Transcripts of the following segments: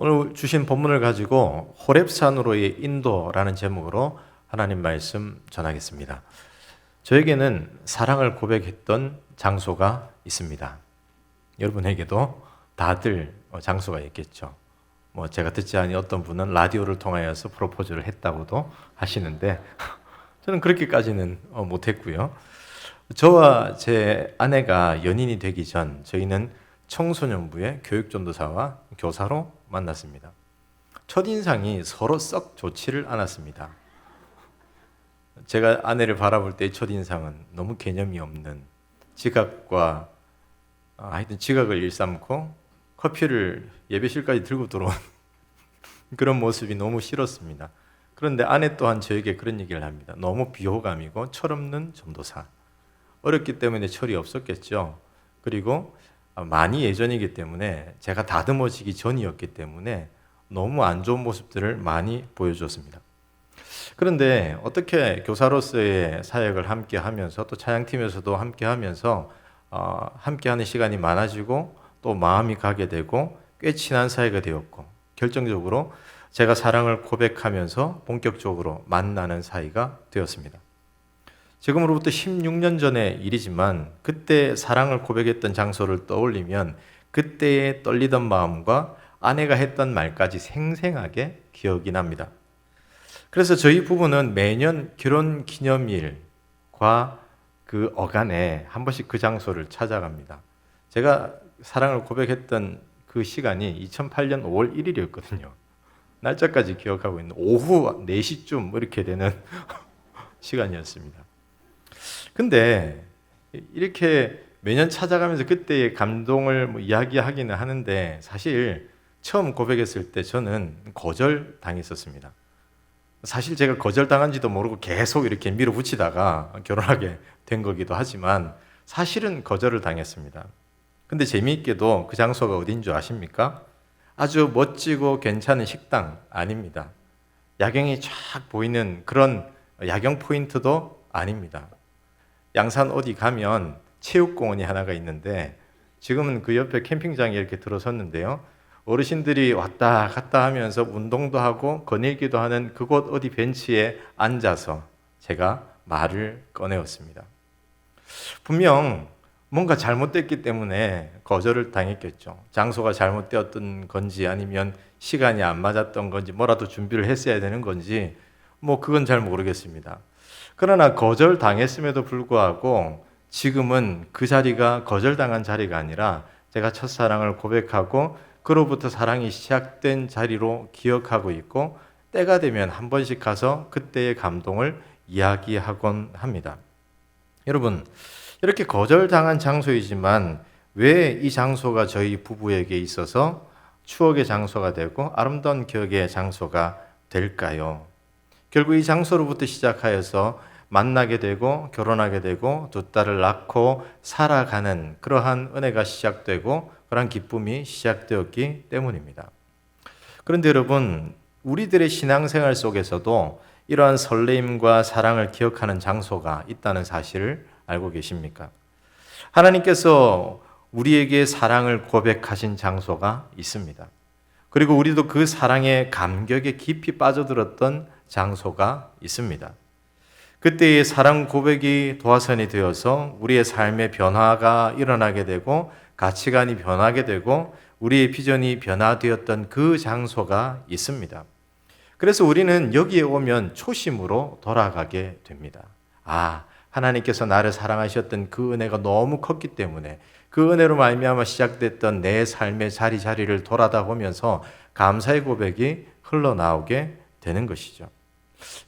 오늘 주신 본문을 가지고 호렙산으로의 인도라는 제목으로 하나님 말씀 전하겠습니다. 저에게는 사랑을 고백했던 장소가 있습니다. 여러분에게도 다들 장소가 있겠죠. 제가 듣지 않은 어떤 분은 라디오를 통하여서 프로포즈를 했다고도 하시는데 저는 그렇게까지는 못했고요. 저와 제 아내가 연인이 되기 전 저희는 청소년부의 교육전도사와 교사로 만났습니다. 첫인상이 서로 썩 좋지를 않았습니다. 제가 아내를 바라볼 때의 첫인상은 너무 개념이 없는 지각을 일삼고 커피를 예배실까지 들고 들어온 그런 모습이 너무 싫었습니다. 그런데 아내 또한 저에게 그런 얘기를 합니다. 너무 비호감이고 철없는 전도사. 어렸기 때문에 철이 없었겠죠. 그리고 많이 예전이기 때문에 제가 다듬어지기 전이었기 때문에 너무 안 좋은 모습들을 많이 보여줬습니다. 그런데 어떻게 교사로서의 사역을 함께 하면서 또 찬양팀에서도 함께 하면서 함께하는 시간이 많아지고 또 마음이 가게 되고 꽤 친한 사이가 되었고 결정적으로 제가 사랑을 고백하면서 본격적으로 만나는 사이가 되었습니다. 지금으로부터 16년 전의 일이지만 그때 사랑을 고백했던 장소를 떠올리면 그때의 떨리던 마음과 아내가 했던 말까지 생생하게 기억이 납니다. 그래서 저희 부부는 매년 결혼 기념일과 그 어간에 한 번씩 그 장소를 찾아갑니다. 제가 사랑을 고백했던 그 시간이 2008년 5월 1일이었거든요. 날짜까지 기억하고 있는 오후 4시쯤 이렇게 되는 시간이었습니다. 근데 이렇게 매년 찾아가면서 그때의 감동을 이야기하기는 하는데 사실 처음 고백했을 때 저는 거절당했었습니다. 사실 제가 거절당한지도 모르고 계속 이렇게 밀어붙이다가 결혼하게 된 거기도 하지만 사실은 거절을 당했습니다. 근데 재미있게도 그 장소가 어딘 줄 아십니까? 아주 멋지고 괜찮은 식당 아닙니다. 야경이 쫙 보이는 그런 야경 포인트도 아닙니다. 양산 어디 가면 체육공원이 하나가 있는데 지금은 그 옆에 캠핑장이 이렇게 들어섰는데요. 어르신들이 왔다 갔다 하면서 운동도 하고 거닐기도 하는 그곳 어디 벤치에 앉아서 제가 말을 꺼내었습니다. 분명 뭔가 잘못됐기 때문에 거절을 당했겠죠. 장소가 잘못되었던 건지 아니면 시간이 안 맞았던 건지 뭐라도 준비를 했어야 되는 건지 그건 잘 모르겠습니다. 그러나 거절당했음에도 불구하고 지금은 그 자리가 거절당한 자리가 아니라 제가 첫사랑을 고백하고 그로부터 사랑이 시작된 자리로 기억하고 있고 때가 되면 한 번씩 가서 그때의 감동을 이야기하곤 합니다. 여러분, 이렇게 거절당한 장소이지만 왜 이 장소가 저희 부부에게 있어서 추억의 장소가 되고 아름다운 기억의 장소가 될까요? 결국 이 장소로부터 시작하여서 만나게 되고 결혼하게 되고 두 딸을 낳고 살아가는 그러한 은혜가 시작되고 그러한 기쁨이 시작되었기 때문입니다. 그런데 여러분, 우리들의 신앙생활 속에서도 이러한 설레임과 사랑을 기억하는 장소가 있다는 사실을 알고 계십니까? 하나님께서 우리에게 사랑을 고백하신 장소가 있습니다. 그리고 우리도 그 사랑의 감격에 깊이 빠져들었던 장소가 있습니다. 그때의 사랑 고백이 도화선이 되어서 우리의 삶의 변화가 일어나게 되고 가치관이 변하게 되고 우리의 비전이 변화되었던 그 장소가 있습니다. 그래서 우리는 여기에 오면 초심으로 돌아가게 됩니다. 하나님께서 나를 사랑하셨던 그 은혜가 너무 컸기 때문에 그 은혜로 말미암아 시작됐던 내 삶의 자리자리를 돌아다 보면서 감사의 고백이 흘러나오게 되는 것이죠.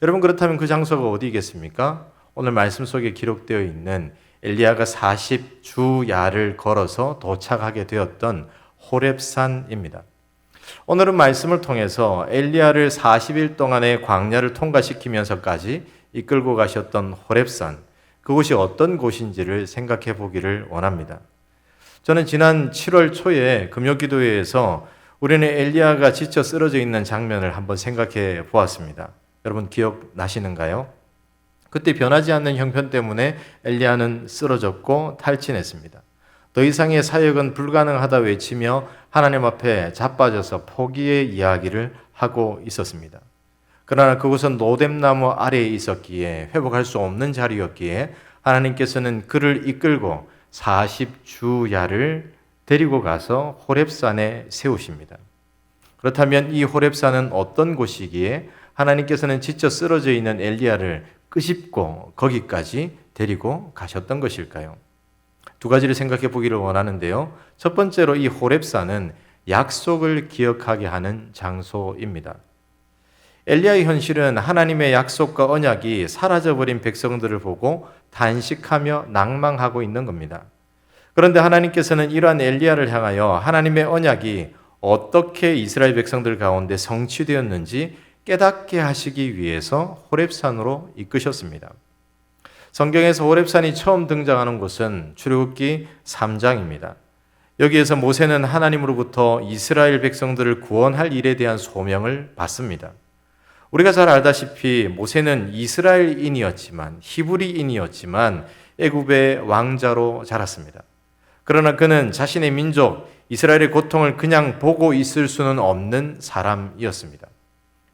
여러분, 그렇다면 그 장소가 어디겠습니까? 오늘 말씀 속에 기록되어 있는 엘리야가 40주야를 걸어서 도착하게 되었던 호렙산입니다. 오늘은 말씀을 통해서 엘리야를 40일 동안의 광야를 통과시키면서까지 이끌고 가셨던 호렙산, 그곳이 어떤 곳인지를 생각해 보기를 원합니다. 저는 지난 7월 초에 금요기도회에서 우리는 엘리야가 지쳐 쓰러져 있는 장면을 한번 생각해 보았습니다. 여러분 기억나시는가요? 그때 변하지 않는 형편 때문에 엘리야는 쓰러졌고 탈진했습니다. 더 이상의 사역은 불가능하다 외치며 하나님 앞에 자빠져서 포기의 이야기를 하고 있었습니다. 그러나 그곳은 노뎀나무 아래에 있었기에 회복할 수 없는 자리였기에 하나님께서는 그를 이끌고 40주야를 데리고 가서 호렙산에 세우십니다. 그렇다면 이 호렙산은 어떤 곳이기에 하나님께서는 지쳐 쓰러져 있는 엘리야를 끄집고 거기까지 데리고 가셨던 것일까요? 두 가지를 생각해 보기를 원하는데요. 첫 번째로 이 호렙산은 약속을 기억하게 하는 장소입니다. 엘리야의 현실은 하나님의 약속과 언약이 사라져버린 백성들을 보고 단식하며 낭망하고 있는 겁니다. 그런데 하나님께서는 이러한 엘리야를 향하여 하나님의 언약이 어떻게 이스라엘 백성들 가운데 성취되었는지 깨닫게 하시기 위해서 호렙산으로 이끄셨습니다. 성경에서 호렙산이 처음 등장하는 곳은 출애굽기 3장입니다. 여기에서 모세는 하나님으로부터 이스라엘 백성들을 구원할 일에 대한 소명을 받습니다. 우리가 잘 알다시피 모세는 이스라엘인이었지만 히브리인이었지만 애굽의 왕자로 자랐습니다. 그러나 그는 자신의 민족 이스라엘의 고통을 그냥 보고 있을 수는 없는 사람이었습니다.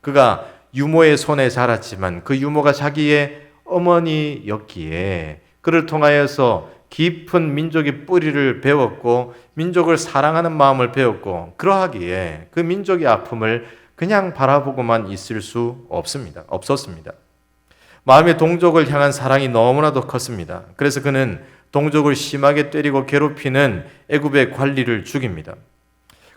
그가 유모의 손에 자랐지만 그 유모가 자기의 어머니였기에 그를 통하여서 깊은 민족의 뿌리를 배웠고 민족을 사랑하는 마음을 배웠고 그러하기에 그 민족의 아픔을 그냥 바라보고만 있을 수 없었습니다. 마음의 동족을 향한 사랑이 너무나도 컸습니다. 그래서 그는 동족을 심하게 때리고 괴롭히는 애굽의 관리를 죽입니다.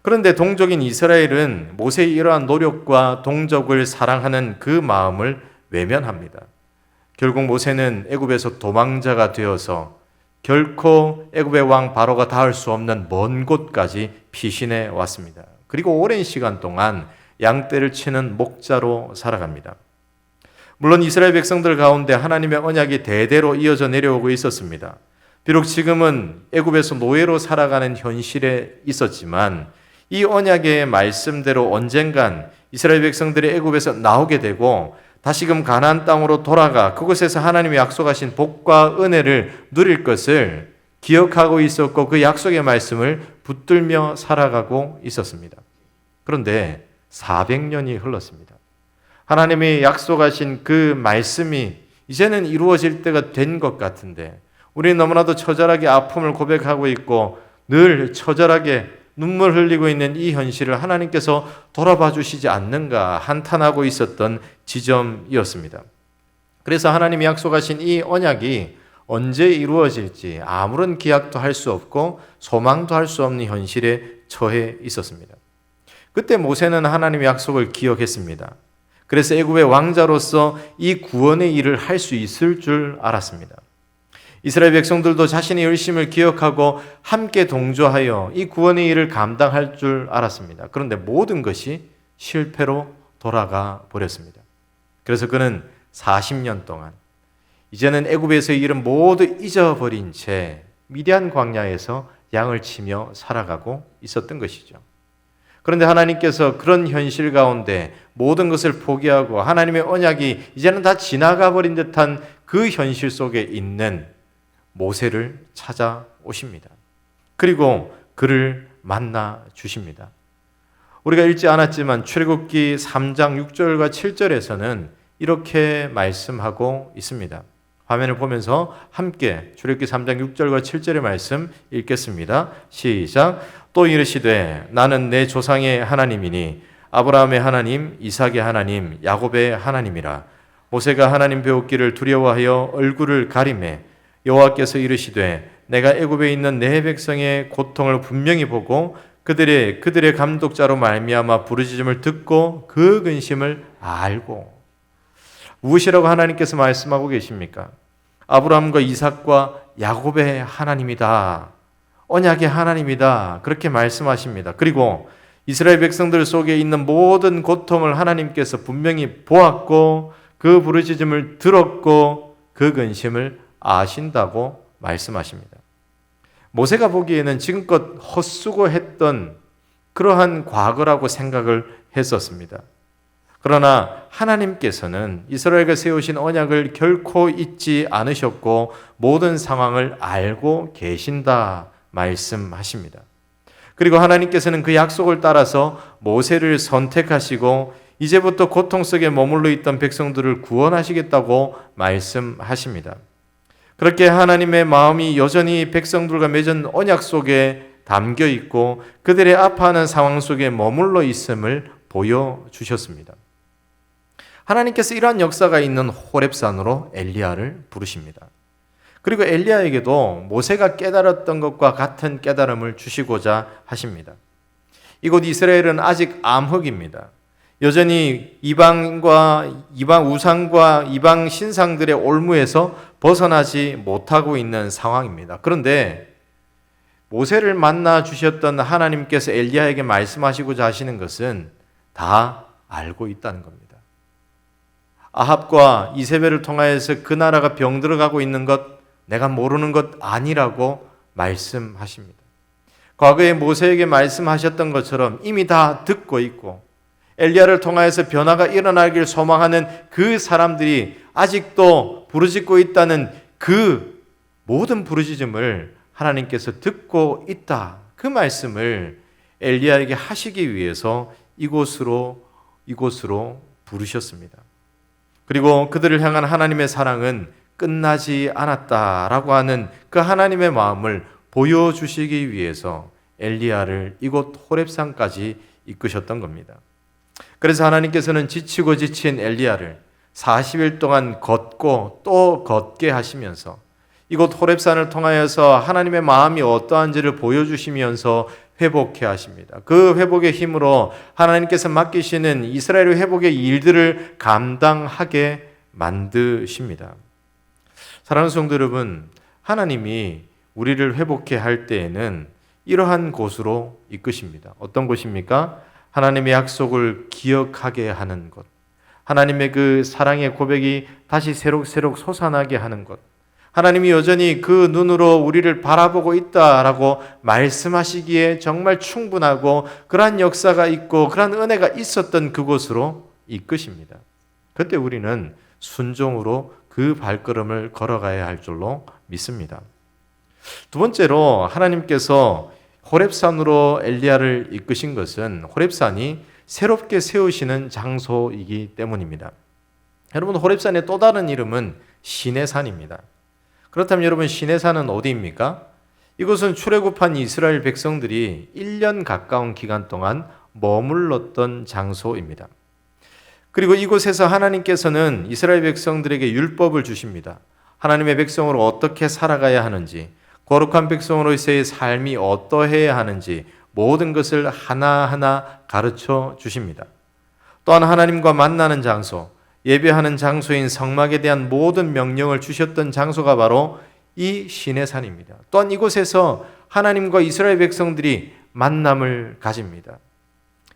그런데 동족인 이스라엘은 모세의 이러한 노력과 동족을 사랑하는 그 마음을 외면합니다. 결국 모세는 애굽에서 도망자가 되어서 결코 애굽의 왕 바로가 닿을 수 없는 먼 곳까지 피신해 왔습니다. 그리고 오랜 시간 동안 양떼를 치는 목자로 살아갑니다. 물론 이스라엘 백성들 가운데 하나님의 언약이 대대로 이어져 내려오고 있었습니다. 비록 지금은 애굽에서 노예로 살아가는 현실에 있었지만 이 언약의 말씀대로 언젠간 이스라엘 백성들이 애굽에서 나오게 되고 다시금 가나안 땅으로 돌아가 그곳에서 하나님이 약속하신 복과 은혜를 누릴 것을 기억하고 있었고 그 약속의 말씀을 붙들며 살아가고 있었습니다. 그런데 400년이 흘렀습니다. 하나님이 약속하신 그 말씀이 이제는 이루어질 때가 된 것 같은데 우리는 너무나도 처절하게 아픔을 고백하고 있고 늘 처절하게 눈물 흘리고 있는 이 현실을 하나님께서 돌아봐 주시지 않는가 한탄하고 있었던 지점이었습니다. 그래서 하나님이 약속하신 이 언약이 언제 이루어질지 아무런 기약도 할 수 없고 소망도 할 수 없는 현실에 처해 있었습니다. 그때 모세는 하나님의 약속을 기억했습니다. 그래서 애굽의 왕자로서 이 구원의 일을 할 수 있을 줄 알았습니다. 이스라엘 백성들도 자신의 열심을 기억하고 함께 동조하여 이 구원의 일을 감당할 줄 알았습니다. 그런데 모든 것이 실패로 돌아가 버렸습니다. 그래서 그는 40년 동안 이제는 애굽에서의 일은 모두 잊어버린 채 미디안 광야에서 양을 치며 살아가고 있었던 것이죠. 그런데 하나님께서 그런 현실 가운데 모든 것을 포기하고 하나님의 언약이 이제는 다 지나가 버린 듯한 그 현실 속에 있는 모세를 찾아오십니다. 그리고 그를 만나 주십니다. 우리가 읽지 않았지만 출애굽기 3장 6절과 7절에서는 이렇게 말씀하고 있습니다. 화면을 보면서 함께 출애굽기 3장 6절과 7절의 말씀 읽겠습니다. 시작. 또 이르시되 나는 내 조상의 하나님이니 아브라함의 하나님, 이삭의 하나님, 야곱의 하나님이라. 모세가 하나님 배웠기를 두려워하여 얼굴을 가리매 여호와께서 이르시되 내가 애굽에 있는 내 백성의 고통을 분명히 보고 그들의 감독자로 말미암아 부르짖음을 듣고 그 근심을 알고. 무엇이라고 하나님께서 말씀하고 계십니까? 아브라함과 이삭과 야곱의 하나님이다. 언약의 하나님이다. 그렇게 말씀하십니다. 그리고 이스라엘 백성들 속에 있는 모든 고통을 하나님께서 분명히 보았고 그 부르짖음을 들었고 그 근심을 아신다고 말씀하십니다. 모세가 보기에는 지금껏 헛수고했던 그러한 과거라고 생각을 했었습니다. 그러나 하나님께서는 이스라엘과 세우신 언약을 결코 잊지 않으셨고 모든 상황을 알고 계신다 말씀하십니다. 그리고 하나님께서는 그 약속을 따라서 모세를 선택하시고 이제부터 고통 속에 머물러 있던 백성들을 구원하시겠다고 말씀하십니다. 그렇게 하나님의 마음이 여전히 백성들과 맺은 언약 속에 담겨 있고 그들의 아파하는 상황 속에 머물러 있음을 보여주셨습니다. 하나님께서 이러한 역사가 있는 호렙산으로 엘리야를 부르십니다. 그리고 엘리야에게도 모세가 깨달았던 것과 같은 깨달음을 주시고자 하십니다. 이곳 이스라엘은 아직 암흑입니다. 여전히 이방 우상과 이방 신상들의 올무에서 벗어나지 못하고 있는 상황입니다. 그런데 모세를 만나 주셨던 하나님께서 엘리야에게 말씀하시고자 하시는 것은 다 알고 있다는 겁니다. 아합과 이세벨을 통하여서 그 나라가 병들어가고 있는 것 내가 모르는 것 아니라고 말씀하십니다. 과거에 모세에게 말씀하셨던 것처럼 이미 다 듣고 있고 엘리야를 통하여서 변화가 일어나길 소망하는 그 사람들이 아직도 부르짖고 있다는 그 모든 부르짖음을 하나님께서 듣고 있다. 그 말씀을 엘리야에게 하시기 위해서 이곳으로 부르셨습니다. 그리고 그들을 향한 하나님의 사랑은 끝나지 않았다라고 하는 그 하나님의 마음을 보여주시기 위해서 엘리야를 이곳 호렙산까지 이끄셨던 겁니다. 그래서 하나님께서는 지치고 지친 엘리야를 40일 동안 걷고 또 걷게 하시면서 이곳 호렙산을 통하여서 하나님의 마음이 어떠한지를 보여주시면서 회복해 하십니다. 그 회복의 힘으로 하나님께서 맡기시는 이스라엘의 회복의 일들을 감당하게 만드십니다. 사랑하는 성도 여러분, 하나님이 우리를 회복해 할 때에는 이러한 곳으로 이끄십니다. 어떤 곳입니까? 하나님의 약속을 기억하게 하는 것, 하나님의 그 사랑의 고백이 다시 새록새록 솟아나게 하는 것, 하나님이 여전히 그 눈으로 우리를 바라보고 있다라고 말씀하시기에 정말 충분하고 그러한 역사가 있고 그러한 은혜가 있었던 그곳으로 이끄십니다. 그때 우리는 순종으로 그 발걸음을 걸어가야 할 줄로 믿습니다. 두 번째로 하나님께서 호렙산으로 엘리야를 이끄신 것은 호렙산이 새롭게 세우시는 장소이기 때문입니다. 여러분, 호렙산의 또 다른 이름은 시내산입니다. 그렇다면 여러분, 시내산은 어디입니까? 이곳은 출애굽한 이스라엘 백성들이 1년 가까운 기간 동안 머물렀던 장소입니다. 그리고 이곳에서 하나님께서는 이스라엘 백성들에게 율법을 주십니다. 하나님의 백성으로 어떻게 살아가야 하는지, 거룩한 백성으로서의 삶이 어떠해야 하는지 모든 것을 하나하나 가르쳐 주십니다. 또한 하나님과 만나는 장소, 예배하는 장소인 성막에 대한 모든 명령을 주셨던 장소가 바로 이 시내산입니다. 또한 이곳에서 하나님과 이스라엘 백성들이 만남을 가집니다.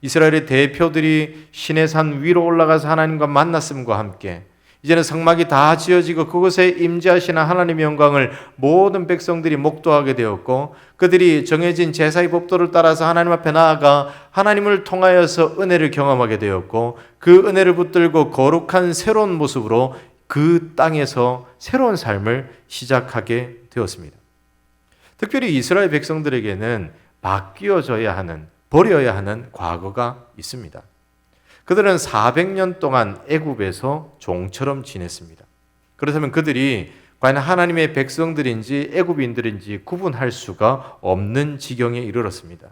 이스라엘의 대표들이 시내산 위로 올라가서 하나님과 만났음과 함께 이제는 성막이 다 지어지고 그곳에 임재하시는 하나님의 영광을 모든 백성들이 목도하게 되었고 그들이 정해진 제사의 법도를 따라서 하나님 앞에 나아가 하나님을 통하여서 은혜를 경험하게 되었고 그 은혜를 붙들고 거룩한 새로운 모습으로 그 땅에서 새로운 삶을 시작하게 되었습니다. 특별히 이스라엘 백성들에게는 바뀌어져야 하는, 버려야 하는 과거가 있습니다. 그들은 400년 동안 애굽에서 종처럼 지냈습니다. 그렇다면 그들이 과연 하나님의 백성들인지 애굽인들인지 구분할 수가 없는 지경에 이르렀습니다.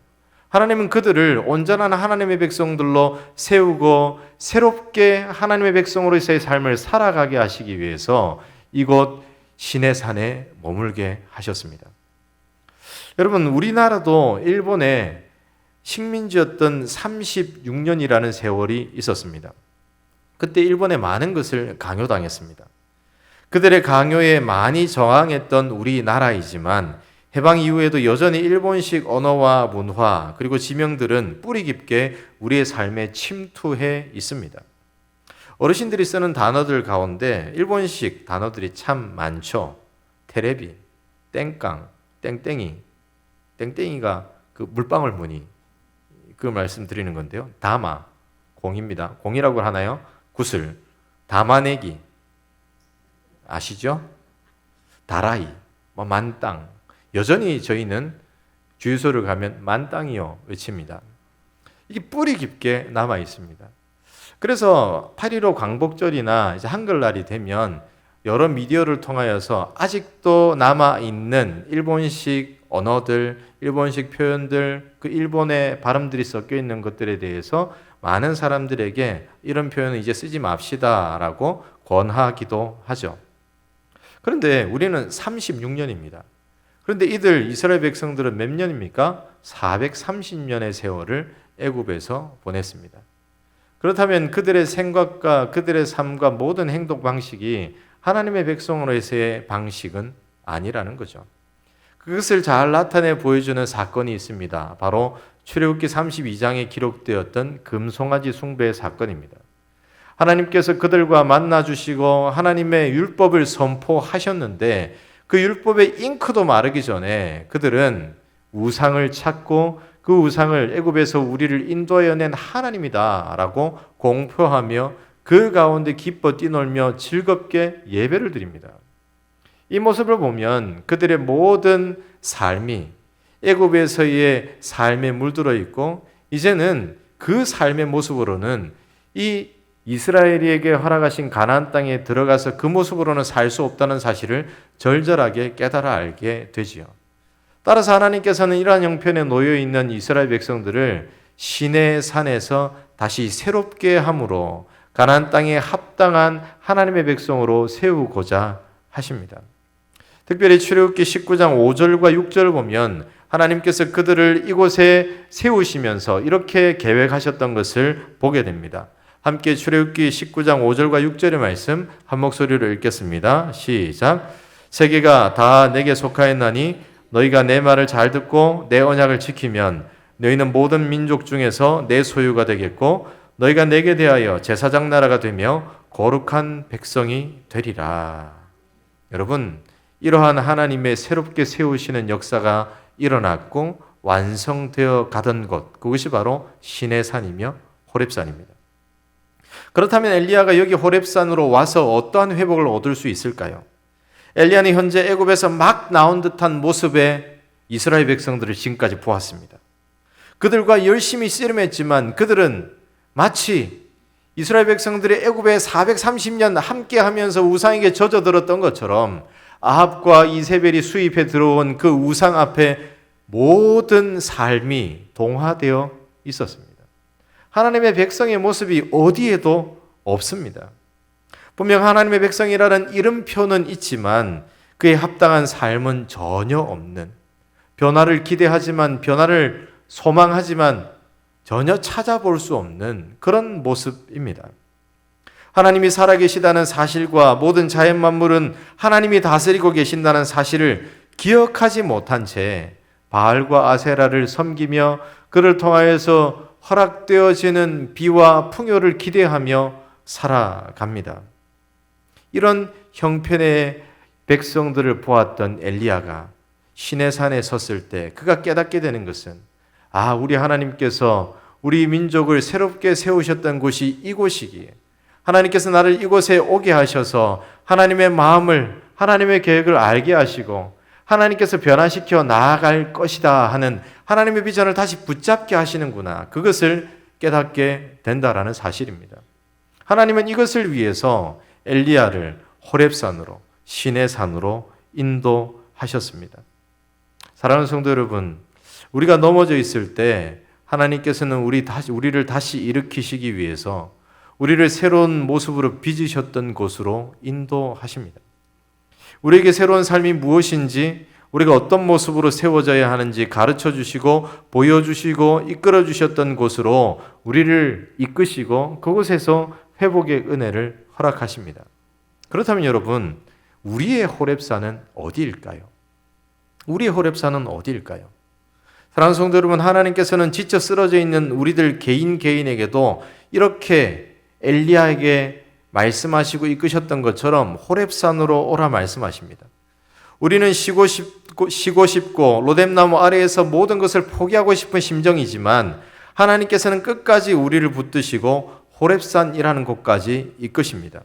하나님은 그들을 온전한 하나님의 백성들로 세우고 새롭게 하나님의 백성으로서의 삶을 살아가게 하시기 위해서 이곳 시내산에 머물게 하셨습니다. 여러분, 우리나라도 일본에 식민지였던 36년이라는 세월이 있었습니다. 그때 일본에 많은 것을 강요당했습니다. 그들의 강요에 많이 저항했던 우리나라이지만 해방 이후에도 여전히 일본식 언어와 문화 그리고 지명들은 뿌리 깊게 우리의 삶에 침투해 있습니다. 어르신들이 쓰는 단어들 가운데 일본식 단어들이 참 많죠. 테레비, 땡깡, 땡땡이, 땡땡이가 그 물방울 무늬, 그 말씀드리는 건데요. 다마, 공입니다. 공이라고 하나요? 구슬, 다마내기, 아시죠? 다라이, 만땅. 여전히 저희는 주유소를 가면 만땅이요 외칩니다. 이게 뿌리 깊게 남아 있습니다. 그래서 8.15 광복절이나 이제 한글날이 되면 여러 미디어를 통하여서 아직도 남아있는 일본식 언어들, 일본식 표현들, 그 일본의 발음들이 섞여 있는 것들에 대해서 많은 사람들에게 이런 표현을 이제 쓰지 맙시다라고 권하기도 하죠. 그런데 우리는 36년입니다. 그런데 이들 이스라엘 백성들은 몇 년입니까? 430년의 세월을 애굽에서 보냈습니다. 그렇다면 그들의 생각과 그들의 삶과 모든 행동 방식이 하나님의 백성으로서의 방식은 아니라는 거죠. 그것을 잘 나타내 보여주는 사건이 있습니다. 바로 출애굽기 32장에 기록되었던 금송아지 숭배 사건입니다. 하나님께서 그들과 만나 주시고 하나님의 율법을 선포하셨는데 그 율법의 잉크도 마르기 전에 그들은 우상을 찾고 그 우상을 애굽에서 우리를 인도하여 낸 하나님이다라고 공표하며 그 가운데 기뻐 뛰놀며 즐겁게 예배를 드립니다. 이 모습을 보면 그들의 모든 삶이 애굽에서의 삶에 물들어 있고 이제는 그 삶의 모습으로는 이 이스라엘에게 허락하신 가나안 땅에 들어가서 그 모습으로는 살 수 없다는 사실을 절절하게 깨달아 알게 되지요. 따라서 하나님께서는 이러한 형편에 놓여 있는 이스라엘 백성들을 시내 산에서 다시 새롭게 함으로 가나안 땅에 합당한 하나님의 백성으로 세우고자 하십니다. 특별히 출애굽기 19장 5절과 6절을 보면 하나님께서 그들을 이곳에 세우시면서 이렇게 계획하셨던 것을 보게 됩니다. 함께 출애굽기 19장 5절과 6절의 말씀 한 목소리로 읽겠습니다. 시작. 세계가 다 내게 속하였나니 너희가 내 말을 잘 듣고 내 언약을 지키면 너희는 모든 민족 중에서 내 소유가 되겠고 너희가 내게 대하여 제사장 나라가 되며 거룩한 백성이 되리라. 여러분, 이러한 하나님의 새롭게 세우시는 역사가 일어났고 완성되어 가던 곳, 그것이 바로 시내산이며 호렙산입니다. 그렇다면 엘리야가 여기 호렙산으로 와서 어떠한 회복을 얻을 수 있을까요? 엘리야는 현재 애굽에서 막 나온 듯한 모습의 이스라엘 백성들을 지금까지 보았습니다. 그들과 열심히 씨름했지만 그들은 마치 이스라엘 백성들이 애굽에 430년 함께하면서 우상에게 젖어들었던 것처럼 아합과 이세벨이 수입해 들어온 그 우상 앞에 모든 삶이 동화되어 있었습니다. 하나님의 백성의 모습이 어디에도 없습니다. 분명 하나님의 백성이라는 이름표는 있지만 그에 합당한 삶은 전혀 없는, 변화를 기대하지만 변화를 소망하지만 전혀 찾아볼 수 없는 그런 모습입니다. 하나님이 살아계시다는 사실과 모든 자연 만물은 하나님이 다스리고 계신다는 사실을 기억하지 못한 채 바알과 아세라를 섬기며 그를 통하여서 허락되어지는 비와 풍요를 기대하며 살아갑니다. 이런 형편의 백성들을 보았던 엘리야가 시내산에 섰을 때 그가 깨닫게 되는 것은 우리 하나님께서 우리 민족을 새롭게 세우셨던 곳이 이곳이기에 하나님께서 나를 이곳에 오게 하셔서 하나님의 마음을, 하나님의 계획을 알게 하시고 하나님께서 변화시켜 나아갈 것이다 하는 하나님의 비전을 다시 붙잡게 하시는구나. 그것을 깨닫게 된다라는 사실입니다. 하나님은 이것을 위해서 엘리야를 호렙산으로, 시내산으로 인도하셨습니다. 사랑하는 성도 여러분, 우리가 넘어져 있을 때 하나님께서는 우리를 다시 일으키시기 위해서 우리를 새로운 모습으로 빚으셨던 곳으로 인도하십니다. 우리에게 새로운 삶이 무엇인지, 우리가 어떤 모습으로 세워져야 하는지 가르쳐 주시고 보여주시고 이끌어 주셨던 곳으로 우리를 이끄시고 그곳에서 회복의 은혜를 허락하십니다. 그렇다면 여러분, 우리의 호렙산은 어디일까요? 우리의 호렙산은 어디일까요? 사랑하는 성도 여러분, 하나님께서는 지쳐 쓰러져 있는 우리들 개인에게도 이렇게 엘리야에게 말씀하시고 이끄셨던 것처럼 호렙산으로 오라 말씀하십니다. 우리는 쉬고 싶고 로뎀나무 아래에서 모든 것을 포기하고 싶은 심정이지만 하나님께서는 끝까지 우리를 붙드시고 호렙산이라는 곳까지 이끄십니다.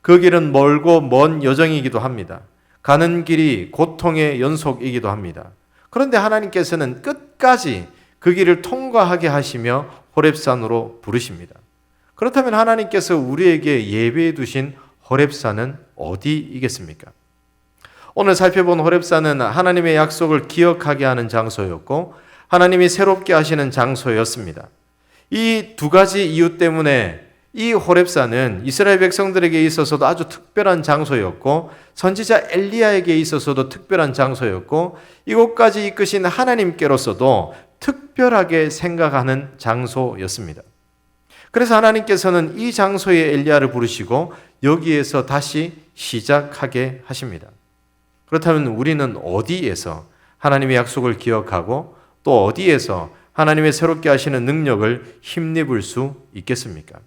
그 길은 멀고 먼 여정이기도 합니다. 가는 길이 고통의 연속이기도 합니다. 그런데 하나님께서는 끝까지 그 길을 통과하게 하시며 호렙산으로 부르십니다. 그렇다면 하나님께서 우리에게 예배해 두신 호렙산은 어디이겠습니까? 오늘 살펴본 호렙산은 하나님의 약속을 기억하게 하는 장소였고 하나님이 새롭게 하시는 장소였습니다. 이 두 가지 이유 때문에 이 호렙산은 이스라엘 백성들에게 있어서도 아주 특별한 장소였고 선지자 엘리야에게 있어서도 특별한 장소였고 이곳까지 이끄신 하나님께로서도 특별하게 생각하는 장소였습니다. 그래서 하나님께서는 이 장소에 엘리야를 부르시고 여기에서 다시 시작하게 하십니다. 그렇다면 우리는 어디에서 하나님의 약속을 기억하고 또 어디에서 하나님의 새롭게 하시는 능력을 힘입을 수 있겠습니까?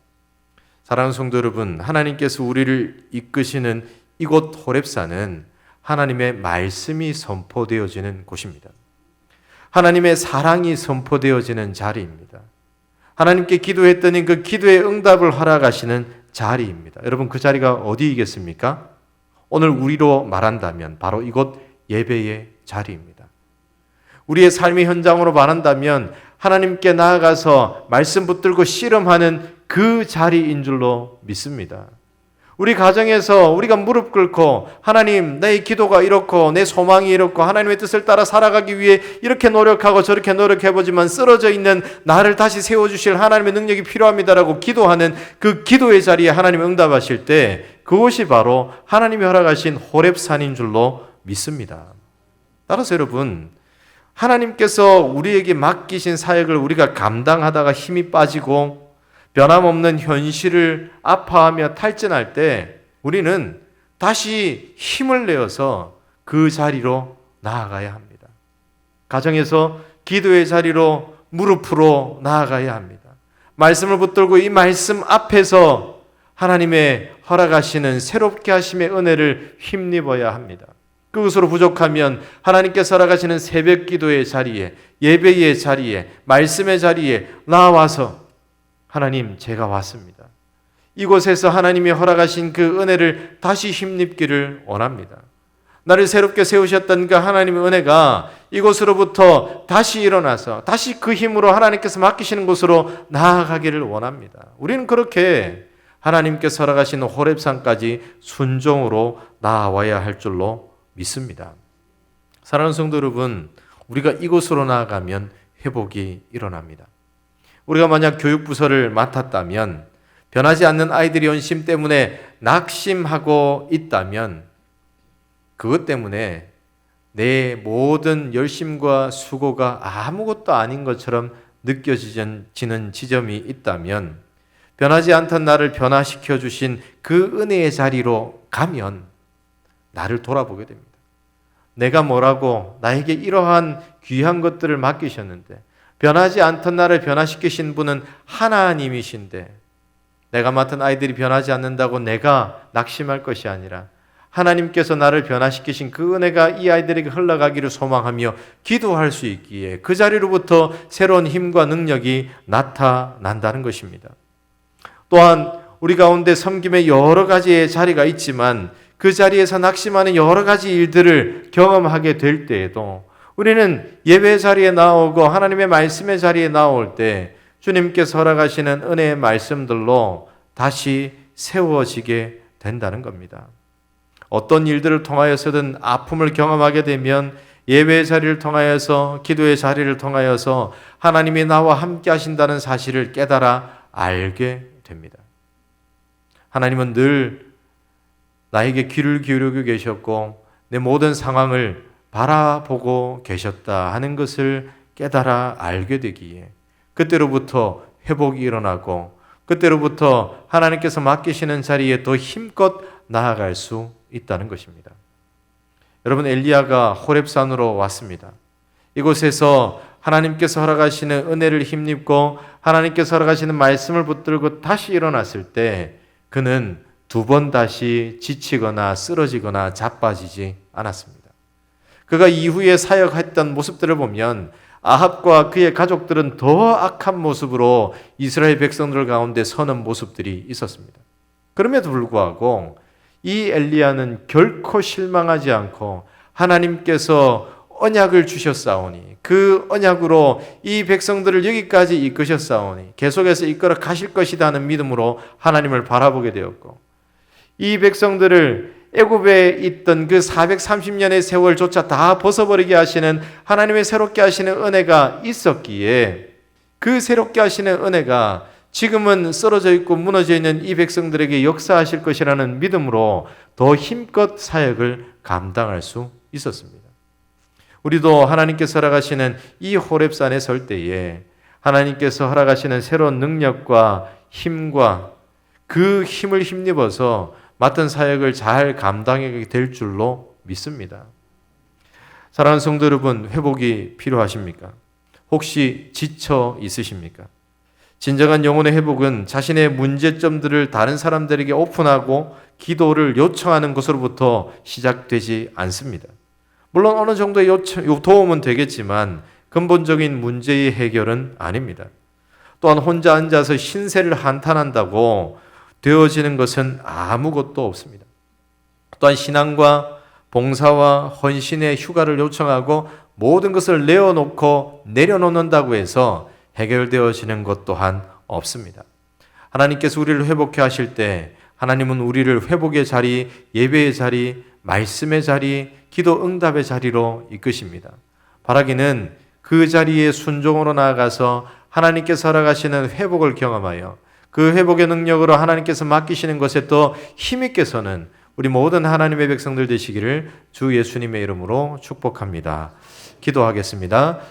사랑하는 성도 여러분, 하나님께서 우리를 이끄시는 이곳 호렙산은 하나님의 말씀이 선포되어지는 곳입니다. 하나님의 사랑이 선포되어지는 자리입니다. 하나님께 기도했더니 그 기도의 응답을 허락하시는 자리입니다. 여러분, 그 자리가 어디이겠습니까? 오늘 우리로 말한다면 바로 이곳 예배의 자리입니다. 우리의 삶의 현장으로 말한다면 하나님께 나아가서 말씀 붙들고 씨름하는 그 자리인 줄로 믿습니다. 우리 가정에서 우리가 무릎 꿇고 하나님, 내 기도가 이렇고 내 소망이 이렇고 하나님의 뜻을 따라 살아가기 위해 이렇게 노력하고 저렇게 노력해보지만 쓰러져 있는 나를 다시 세워주실 하나님의 능력이 필요합니다라고 기도하는 그 기도의 자리에 하나님이 응답하실 때 그것이 바로 하나님이 허락하신 호렙산인 줄로 믿습니다. 따라서 여러분, 하나님께서 우리에게 맡기신 사역을 우리가 감당하다가 힘이 빠지고 변함없는 현실을 아파하며 탈진할 때 우리는 다시 힘을 내어서 그 자리로 나아가야 합니다. 가정에서 기도의 자리로 무릎으로 나아가야 합니다. 말씀을 붙들고 이 말씀 앞에서 하나님의 허락하시는 새롭게 하심의 은혜를 힘입어야 합니다. 그것으로 부족하면 하나님께서 허락하시는 새벽 기도의 자리에, 예배의 자리에, 말씀의 자리에 나와서 하나님, 제가 왔습니다. 이곳에서 하나님이 허락하신 그 은혜를 다시 힘입기를 원합니다. 나를 새롭게 세우셨던 그 하나님의 은혜가 이곳으로부터 다시 일어나서 다시 그 힘으로 하나님께서 맡기시는 곳으로 나아가기를 원합니다. 우리는 그렇게 하나님께서 허락하신 호렙산까지 순종으로 나아와야 할 줄로 믿습니다. 사랑하는 성도 여러분, 우리가 이곳으로 나아가면 회복이 일어납니다. 우리가 만약 교육부서를 맡았다면, 변하지 않는 아이들의 연심 때문에 낙심하고 있다면 그것 때문에 내 모든 열심과 수고가 아무것도 아닌 것처럼 느껴지는 지점이 있다면 변하지 않던 나를 변화시켜 주신 그 은혜의 자리로 가면 나를 돌아보게 됩니다. 내가 뭐라고 나에게 이러한 귀한 것들을 맡기셨는데 변하지 않던 나를 변화시키신 분은 하나님이신데 내가 맡은 아이들이 변하지 않는다고 내가 낙심할 것이 아니라 하나님께서 나를 변화시키신 그 은혜가 이 아이들에게 흘러가기를 소망하며 기도할 수 있기에 그 자리로부터 새로운 힘과 능력이 나타난다는 것입니다. 또한 우리 가운데 섬김의 여러 가지의 자리가 있지만 그 자리에서 낙심하는 여러 가지 일들을 경험하게 될 때에도 우리는 예배 자리에 나오고 하나님의 말씀의 자리에 나올 때 주님께서 허락하시는 은혜의 말씀들로 다시 세워지게 된다는 겁니다. 어떤 일들을 통하여서든 아픔을 경험하게 되면 예배의 자리를 통하여서 기도의 자리를 통하여서 하나님이 나와 함께 하신다는 사실을 깨달아 알게 됩니다. 하나님은 늘 나에게 귀를 기울이고 계셨고 내 모든 상황을 바라보고 계셨다 하는 것을 깨달아 알게 되기에 그때로부터 회복이 일어나고 그때로부터 하나님께서 맡기시는 자리에 더 힘껏 나아갈 수 있다는 것입니다. 여러분, 엘리야가 호렙산으로 왔습니다. 이곳에서 하나님께서 허락하시는 은혜를 힘입고 하나님께서 허락하시는 말씀을 붙들고 다시 일어났을 때 그는 두 번 다시 지치거나 쓰러지거나 자빠지지 않았습니다. 그가 이후에 사역했던 모습들을 보면 아합과 그의 가족들은 더 악한 모습으로 이스라엘 백성들 가운데 서는 모습들이 있었습니다. 그럼에도 불구하고 이 엘리야는 결코 실망하지 않고 하나님께서 언약을 주셨사오니 그 언약으로 이 백성들을 여기까지 이끄셨사오니 계속해서 이끌어 가실 것이다 하는 믿음으로 하나님을 바라보게 되었고, 이 백성들을 애굽에 있던 그 430년의 세월조차 다 벗어버리게 하시는 하나님의 새롭게 하시는 은혜가 있었기에, 그 새롭게 하시는 은혜가 지금은 쓰러져 있고 무너져 있는 이 백성들에게 역사하실 것이라는 믿음으로 더 힘껏 사역을 감당할 수 있었습니다. 우리도 하나님께서 허락하시는 이 호렙산에 설 때에 하나님께서 허락하시는 새로운 능력과 힘과 그 힘을 힘입어서 맡은 사역을 잘 감당하게 될 줄로 믿습니다. 사랑하는 성도 여러분, 회복이 필요하십니까? 혹시 지쳐 있으십니까? 진정한 영혼의 회복은 자신의 문제점들을 다른 사람들에게 오픈하고 기도를 요청하는 것으로부터 시작되지 않습니다. 물론 어느 정도의 도움은 되겠지만 근본적인 문제의 해결은 아닙니다. 또한 혼자 앉아서 신세를 한탄한다고 되어지는 것은 아무것도 없습니다. 또한 신앙과 봉사와 헌신의 휴가를 요청하고 모든 것을 내어놓고 내려놓는다고 해서 해결되어지는 것 또한 없습니다. 하나님께서 우리를 회복해 하실 때 하나님은 우리를 회복의 자리, 예배의 자리, 말씀의 자리, 기도 응답의 자리로 이끄십니다. 바라기는 그 자리에 순종으로 나아가서 하나님께서 허락하시는 회복을 경험하여 그 회복의 능력으로 하나님께서 맡기시는 것에 또 힘있게서는 우리 모든 하나님의 백성들 되시기를 주 예수님의 이름으로 축복합니다. 기도하겠습니다.